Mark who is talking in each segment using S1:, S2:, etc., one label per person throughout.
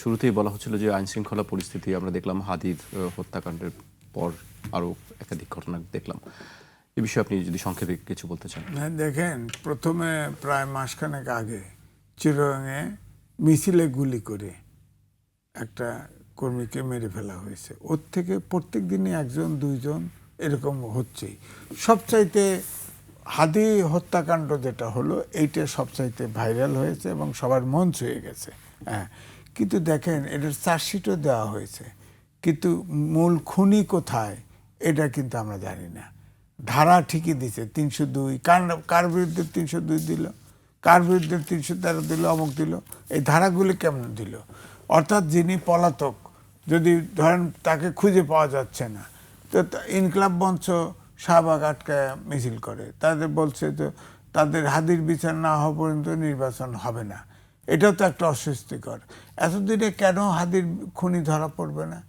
S1: শুরুতেই বলা হচ্ছিল যে আইনশৃঙ্খলা পরিস্থিতি আমরা দেখলাম হাদির হত্যাকাণ্ডের পর আরও একাধিক ঘটনা দেখলাম। এ বিষয়ে আপনি যদি সংক্ষেপে কিছু বলতে চান।
S2: দেখেন, প্রথমে প্রায় মাসখানেক আগে চিরঙে মিছিলে গুলি করে একটা কর্মীকে মেরে ফেলা হয়েছে। ওর থেকে প্রত্যেক দিনই একজন দুইজন এরকম হচ্ছেই। সবচাইতে হাদি হত্যাকাণ্ড যেটা হলো এইটা সবচাইতে ভাইরাল হয়েছে এবং সবার মন ছুঁয়ে গেছে। হ্যাঁ, কিন্তু দেখেন এটার চার্জশিটও দেওয়া হয়েছে, কিন্তু মূল খুনি কোথায় এটা কিন্তু আমরা জানি না। ধারা ঠিকই দিছে 302, কার বিরুদ্ধে 302 দিল, কার বিরুদ্ধে 313 দিল, অমুক দিল। এই ধারাগুলি কেমন দিল? অর্থাৎ যিনি পলাতক, যদি ধরেন তাকে খুঁজে পাওয়া যাচ্ছে না, তো ইনকলাব মঞ্চ শাহবাগ আটকায় মিছিল করে, তাদের বলছে যে তাদের হাদির বিচার না হওয়া পর্যন্ত নির্বাচন হবে না। এটাও তো একটা অস্বস্তিকর। এতদিনে কেন হাদির খুনি ধরা পড়বে না?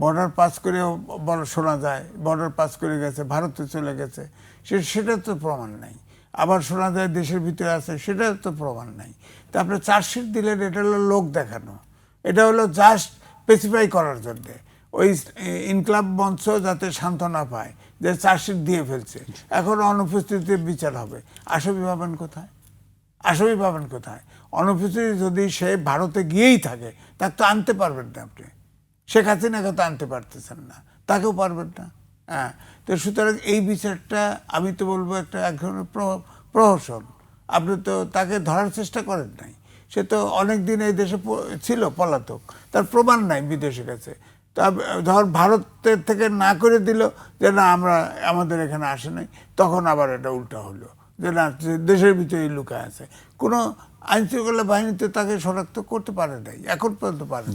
S2: বর্ডার পাস করে বড় শোনা যায় বর্ডার পাস করে গেছে, ভারতে চলে গেছে, সেটা তো প্রমাণ নাই। আবার শোনা যায় দেশের ভিতরে আছে, সেটাও তো প্রমাণ নাই। তা আপনি চার্জশিট দিলেন, এটা হলো লোক দেখানো, এটা হলো জাস্ট স্পেসিফাই করার জন্যে ওই ইনকলাব মঞ্চ যাতে সান্ত্বনা পায় যে চার্জশিট দিয়ে ফেলছে, এখন অনুপস্থিতিতে বিচার হবে। আসামি পাবেন কোথায়? আসামি পাবেন কোথায়? অনুপস্থিতি যদি সে ভারতে গিয়েই থাকে, তাকে তো আনতে পারবেন না আপনি। শেখ হাসিনাকে তো আনতে পারতেছেন না, তাকেও পারবেন না। হ্যাঁ, তো সুতরাং এই বিচারটা আমি তো বলবো একটা এক ধরনের প্রহসন। আপনি তো তাকে ধরার চেষ্টা করেন নাই। সে তো অনেক দিন এই দেশে ছিল পলাতক, তার প্রমাণ নাই বিদেশে গেছে। তা ধর ভারতের থেকে না করে দিল যে না আমরা আমাদের এখানে আসে নাই, তখন আবার এটা উল্টা হলো যে না দেশের ভিতরেই লুকায় আছে। কোনো আইনশৃঙ্খলা বাহিনীতে তাকে শনাক্ত করতে পারে নাই, এখন পর্যন্ত পারে।